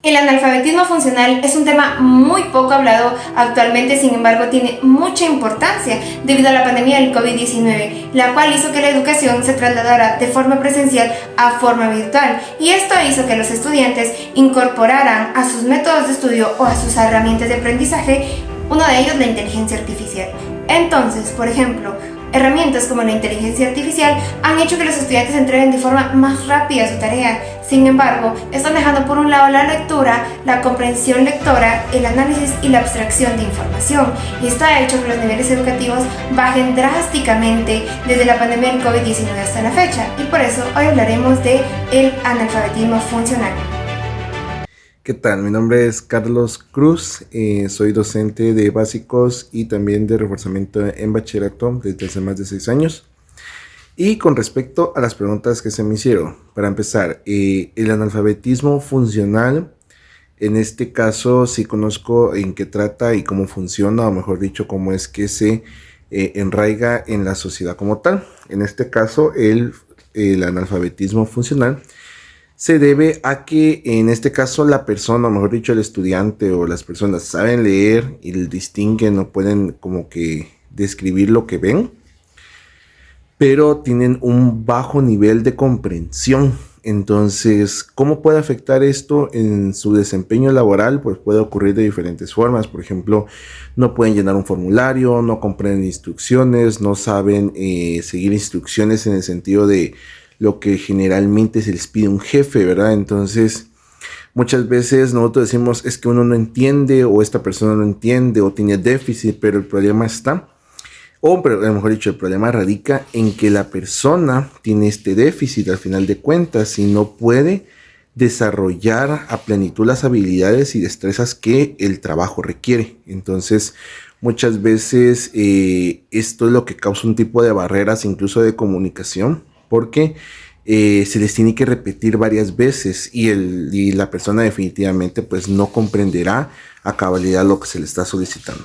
El analfabetismo funcional es un tema muy poco hablado actualmente, sin embargo tiene mucha importancia debido a la pandemia del COVID-19, la cual hizo que la educación se trasladara de forma presencial a forma virtual, y esto hizo que los estudiantes incorporaran a sus métodos de estudio o a sus herramientas de aprendizaje, uno de ellos la inteligencia artificial. Entonces, por ejemplo, herramientas como la inteligencia artificial han hecho que los estudiantes entreguen de forma más rápida su tarea. Sin embargo, están dejando por un lado la lectura, la comprensión lectora, el análisis y la abstracción de información. Y esto ha hecho que los niveles educativos bajen drásticamente desde la pandemia del COVID-19 hasta la fecha. Y por eso hoy hablaremos de el analfabetismo funcional. ¿Qué tal? Mi nombre es Carlos Cruz, soy docente de básicos y también de reforzamiento en bachillerato desde hace más de 6 años. Y con respecto a las preguntas que se me hicieron, para empezar, el analfabetismo funcional, en este caso sí conozco en qué trata y cómo funciona, o mejor dicho, cómo es que se enraiga en la sociedad como tal. En este caso, el analfabetismo funcional se debe a que en este caso la persona, o mejor dicho el estudiante o las personas saben leer y distinguen o pueden como que describir lo que ven, pero tienen un bajo nivel de comprensión. Entonces, ¿cómo puede afectar esto en su desempeño laboral? Pues puede ocurrir de diferentes formas. Por ejemplo, no pueden llenar un formulario, no comprenden instrucciones, no saben seguir instrucciones en el sentido de lo que generalmente se les pide un jefe, ¿verdad? Entonces, muchas veces nosotros decimos es que uno no entiende o esta persona no entiende o tiene déficit, pero el problema está, pero mejor dicho, el problema radica en que la persona tiene este déficit al final de cuentas y no puede desarrollar a plenitud las habilidades y destrezas que el trabajo requiere. Entonces, muchas veces esto es lo que causa un tipo de barreras incluso de comunicación, porque se les tiene que repetir varias veces y la persona definitivamente pues no comprenderá a cabalidad lo que se le está solicitando.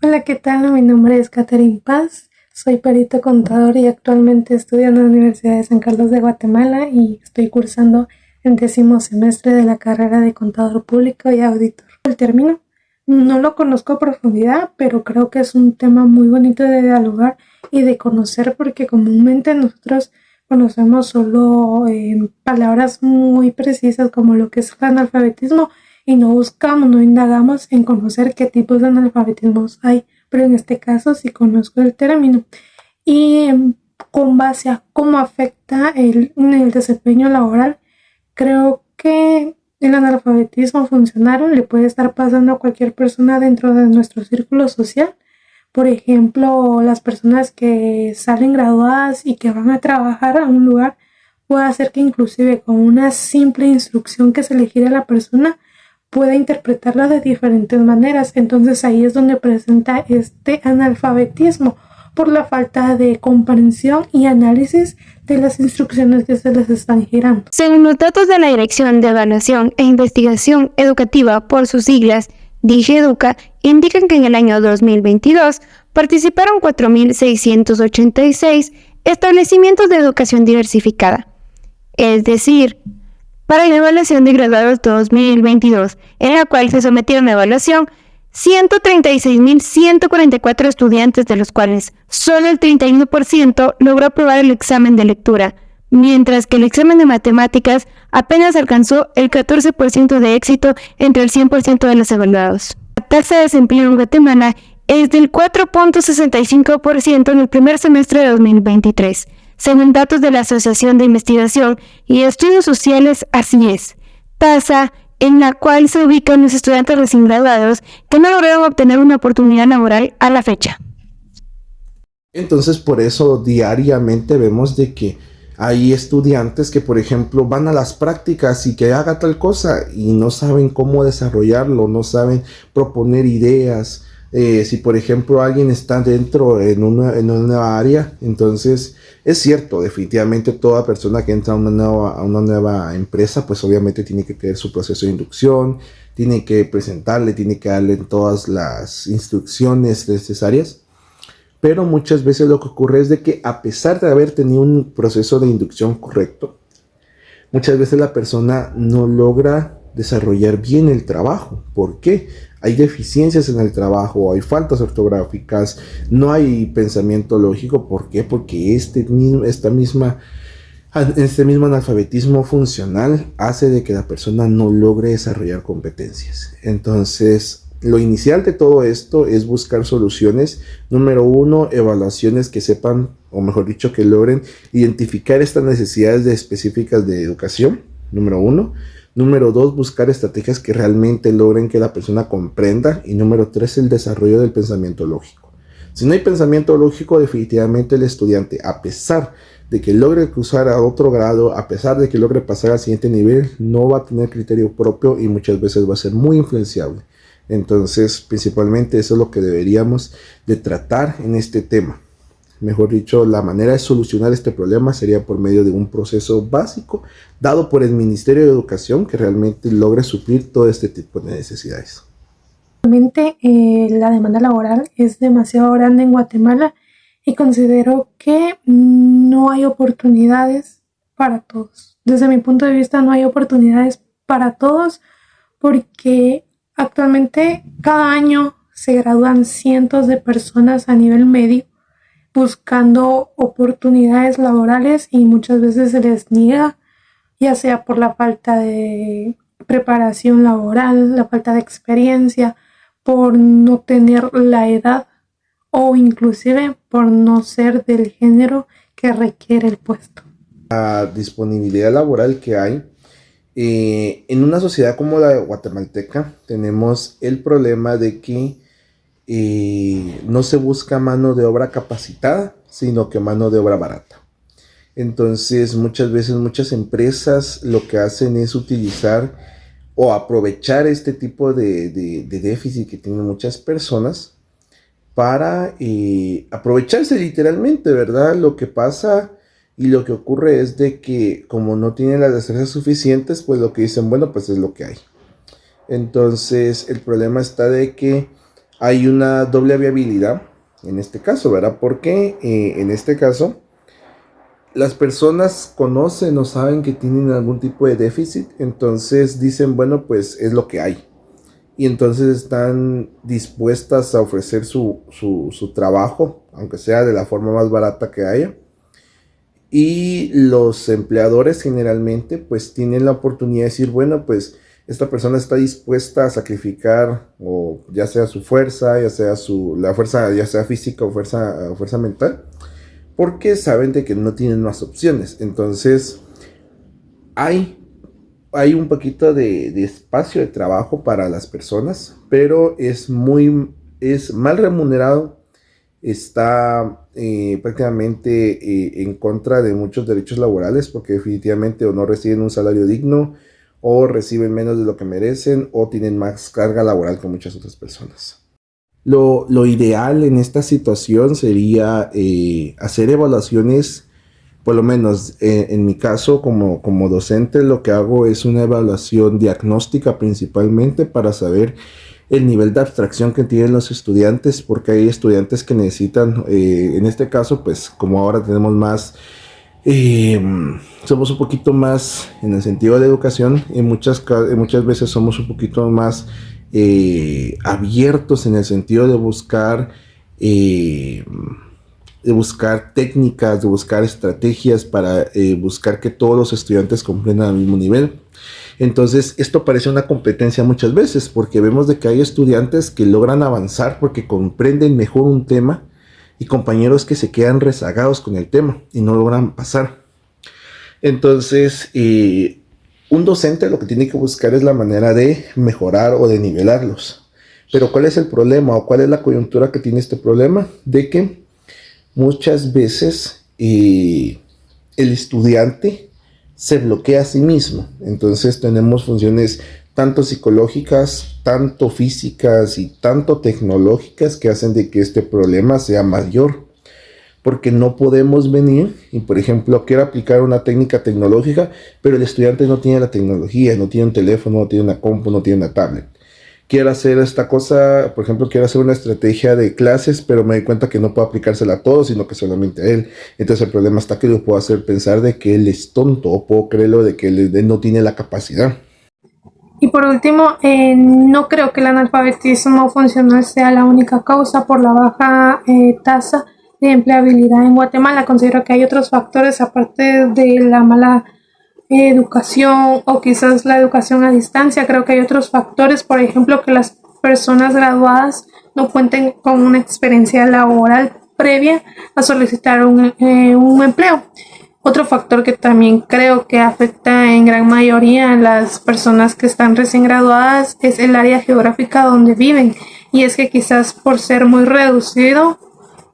Hola, ¿qué tal? Mi nombre es Catherine Paz, soy perito contador y actualmente estudio en la Universidad de San Carlos de Guatemala y estoy cursando el 10º semestre de la carrera de contador público y auditor. El término no lo conozco a profundidad, pero creo que es un tema muy bonito de dialogar y de conocer, porque comúnmente nosotros conocemos solo palabras muy precisas como lo que es el analfabetismo y no buscamos, no indagamos en conocer qué tipos de analfabetismos hay, pero en este caso sí conozco el término. Y con base a cómo afecta en el desempeño laboral, creo que el analfabetismo funcional le puede estar pasando a cualquier persona dentro de nuestro círculo social. Por ejemplo, las personas que salen graduadas y que van a trabajar a un lugar, puede hacer que inclusive con una simple instrucción que se le gire a la persona, pueda interpretarla de diferentes maneras. Entonces ahí es donde presenta este analfabetismo, por la falta de comprensión y análisis de las instrucciones que se les están girando. Según los datos de la Dirección de Evaluación e Investigación Educativa, por sus siglas, DIGEDUCA, indican que en el año 2022 participaron 4.686 establecimientos de educación diversificada, es decir, para la evaluación de graduados 2022, en la cual se sometieron a evaluación 136.144 estudiantes, de los cuales solo el 31% logró aprobar el examen de lectura, mientras que el examen de matemáticas apenas alcanzó el 14% de éxito entre el 100% de los evaluados. La tasa de desempleo en Guatemala es del 4.65% en el primer semestre de 2023. Según datos de la Asociación de Investigación y Estudios Sociales, así es, tasa en la cual se ubican los estudiantes recién graduados que no lograron obtener una oportunidad laboral a la fecha. Entonces, por eso diariamente vemos de que hay estudiantes que, por ejemplo, van a las prácticas y que haga tal cosa y no saben cómo desarrollarlo, no saben proponer ideas. Si, por ejemplo, alguien está dentro en una área, entonces es cierto, definitivamente toda persona que entra a una nueva empresa, pues obviamente tiene que tener su proceso de inducción, tiene que presentarle, tiene que darle todas las instrucciones necesarias. Pero muchas veces lo que ocurre es de que a pesar de haber tenido un proceso de inducción correcto, muchas veces la persona no logra desarrollar bien el trabajo. ¿Por qué? Hay deficiencias en el trabajo, hay faltas ortográficas, no hay pensamiento lógico. ¿Por qué? Porque este mismo analfabetismo funcional hace de que la persona no logre desarrollar competencias. Entonces, lo inicial de todo esto es buscar soluciones. Número uno, evaluaciones que sepan, o mejor dicho, que logren identificar estas necesidades específicas de educación. Número uno. Número dos, buscar estrategias que realmente logren que la persona comprenda. Y número tres, el desarrollo del pensamiento lógico. Si no hay pensamiento lógico, definitivamente el estudiante, a pesar de que logre cruzar a otro grado, a pesar de que logre pasar al siguiente nivel, no va a tener criterio propio y muchas veces va a ser muy influenciable. Entonces, principalmente eso es lo que deberíamos de tratar en este tema. Mejor dicho, la manera de solucionar este problema sería por medio de un proceso básico dado por el Ministerio de Educación que realmente logre suplir todo este tipo de necesidades. Realmente la demanda laboral es demasiado grande en Guatemala y considero que no hay oportunidades para todos. Desde mi punto de vista no hay oportunidades para todos porque actualmente cada año se gradúan cientos de personas a nivel medio buscando oportunidades laborales y muchas veces se les niega, ya sea por la falta de preparación laboral, la falta de experiencia, por no tener la edad o inclusive por no ser del género que requiere el puesto. La disponibilidad laboral que hay en una sociedad como la guatemalteca, tenemos el problema de que no se busca mano de obra capacitada, sino que mano de obra barata. Entonces, muchas veces muchas empresas lo que hacen es utilizar o aprovechar este tipo de déficit que tienen muchas personas para aprovecharse literalmente, ¿verdad? Lo que pasa y lo que ocurre es de que como no tienen las destrezas suficientes, pues lo que dicen, bueno, pues es lo que hay. Entonces, el problema está de que hay una doble viabilidad en este caso, ¿verdad? Porque en este caso las personas conocen o saben que tienen algún tipo de déficit, entonces dicen, bueno, pues es lo que hay. Y entonces están dispuestas a ofrecer su trabajo, aunque sea de la forma más barata que haya. Y los empleadores generalmente pues tienen la oportunidad de decir, bueno, pues esta persona está dispuesta a sacrificar o ya sea su fuerza, ya sea la fuerza, ya sea física o fuerza mental, porque saben de que no tienen más opciones. Entonces hay un poquito de espacio de trabajo para las personas, pero es mal remunerado, está prácticamente en contra de muchos derechos laborales, porque definitivamente o no reciben un salario digno, o reciben menos de lo que merecen, o tienen más carga laboral que muchas otras personas. Lo ideal en esta situación sería hacer evaluaciones, por lo menos en mi caso como docente, lo que hago es una evaluación diagnóstica principalmente para saber el nivel de abstracción que tienen los estudiantes, porque hay estudiantes que necesitan, en este caso, pues como ahora tenemos más, somos un poquito más en el sentido de educación, y muchas veces somos un poquito más abiertos en el sentido de buscar técnicas, de buscar estrategias para buscar que todos los estudiantes comprendan al mismo nivel. Entonces esto parece una competencia muchas veces, porque vemos de que hay estudiantes que logran avanzar porque comprenden mejor un tema y compañeros que se quedan rezagados con el tema y no logran pasar. Entonces un docente lo que tiene que buscar es la manera de mejorar o de nivelarlos. Pero ¿cuál es el problema o cuál es la coyuntura que tiene este problema? De que muchas veces el estudiante se bloquea a sí mismo. Entonces tenemos funciones tanto psicológicas, tanto físicas y tanto tecnológicas que hacen de que este problema sea mayor. Porque no podemos venir y, por ejemplo, quiero aplicar una técnica tecnológica, pero el estudiante no tiene la tecnología, no tiene un teléfono, no tiene una compu, no tiene una tablet. quiero hacer esta cosa, por ejemplo, quiero hacer una estrategia de clases, pero me doy cuenta que no puedo aplicársela a todos, sino que solamente a él. Entonces el problema está que lo puedo hacer pensar de que él es tonto, o puedo creerlo de que él no tiene la capacidad. Y por último, no creo que el analfabetismo funcional sea la única causa por la baja tasa de empleabilidad en Guatemala. Considero que hay otros factores aparte de la mala educación o quizás la educación a distancia. Creo que hay otros factores, por ejemplo, que las personas graduadas no cuenten con una experiencia laboral previa a solicitar un empleo. Otro factor que también creo que afecta en gran mayoría a las personas que están recién graduadas es el área geográfica donde viven, y es que quizás por ser muy reducido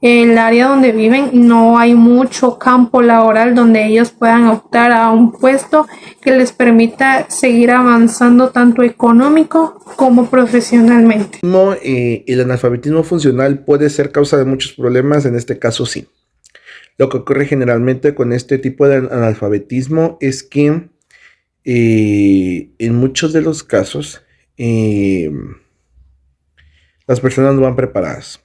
el área donde viven no hay mucho campo laboral donde ellos puedan optar a un puesto que les permita seguir avanzando tanto económico como profesionalmente. El analfabetismo funcional puede ser causa de muchos problemas, en este caso sí. Lo que ocurre generalmente con este tipo de analfabetismo es que en muchos de los casos las personas no van preparadas.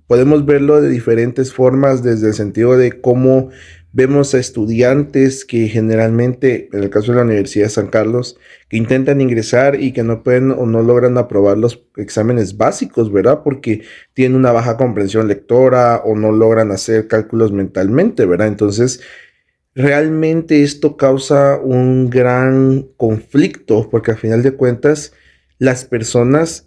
Podemos verlo de diferentes formas, desde el sentido de cómo vemos a estudiantes que generalmente, en el caso de la Universidad de San Carlos, que intentan ingresar y que no pueden o no logran aprobar los exámenes básicos, ¿verdad? Porque tienen una baja comprensión lectora o no logran hacer cálculos mentalmente, ¿verdad? Entonces, realmente esto causa un gran conflicto, porque al final de cuentas, las personas,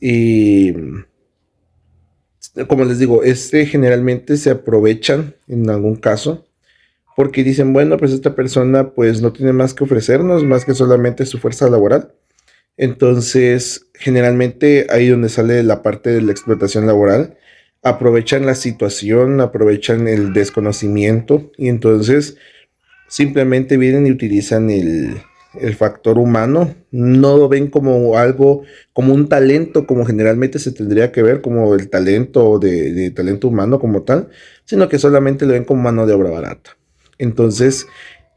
como les digo, generalmente se aprovechan en algún caso, porque dicen, bueno, pues esta persona pues no tiene más que ofrecernos, más que solamente su fuerza laboral. Entonces, generalmente ahí donde sale la parte de la explotación laboral, aprovechan la situación, aprovechan el desconocimiento, y entonces simplemente vienen y utilizan el factor humano, no lo ven como algo, como un talento, como generalmente se tendría que ver, como el talento de talento humano como tal, sino que solamente lo ven como mano de obra barata. Entonces,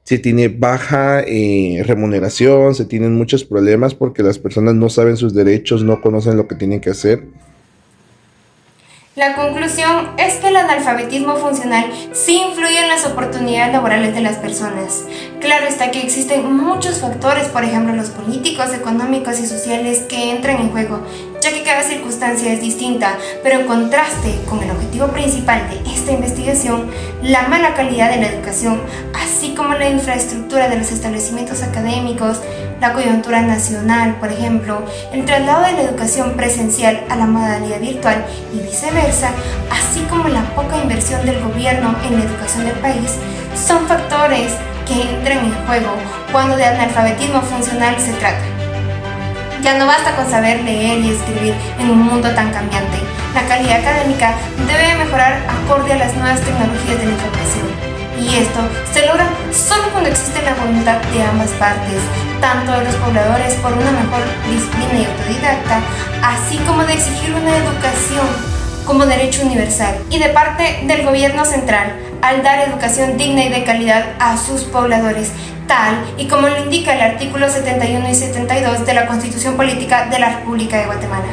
se tiene baja remuneración, se tienen muchos problemas porque las personas no saben sus derechos, no conocen lo que tienen que hacer. La conclusión es que el analfabetismo funcional sí influye en las oportunidades laborales de las personas. Claro está que existen muchos factores, por ejemplo los políticos, económicos y sociales, que entran en juego, ya que cada circunstancia es distinta, pero en contraste con el objetivo principal de esta investigación, la mala calidad de la educación, así como la infraestructura de los establecimientos académicos, la coyuntura nacional, por ejemplo, el traslado de la educación presencial a la modalidad virtual y viceversa, así como la poca inversión del gobierno en la educación del país, son factores que entran en juego cuando de analfabetismo funcional se trata. Ya no basta con saber leer y escribir en un mundo tan cambiante. La calidad académica debe mejorar acorde a las nuevas tecnologías de la información. Y esto se logra solo cuando existe la voluntad de ambas partes, tanto de los pobladores por una mejor disciplina y autodidacta, así como de exigir una educación como derecho universal, y de parte del gobierno central, al dar educación digna y de calidad a sus pobladores, tal y como lo indica el artículo 71 y 72 de la Constitución Política de la República de Guatemala.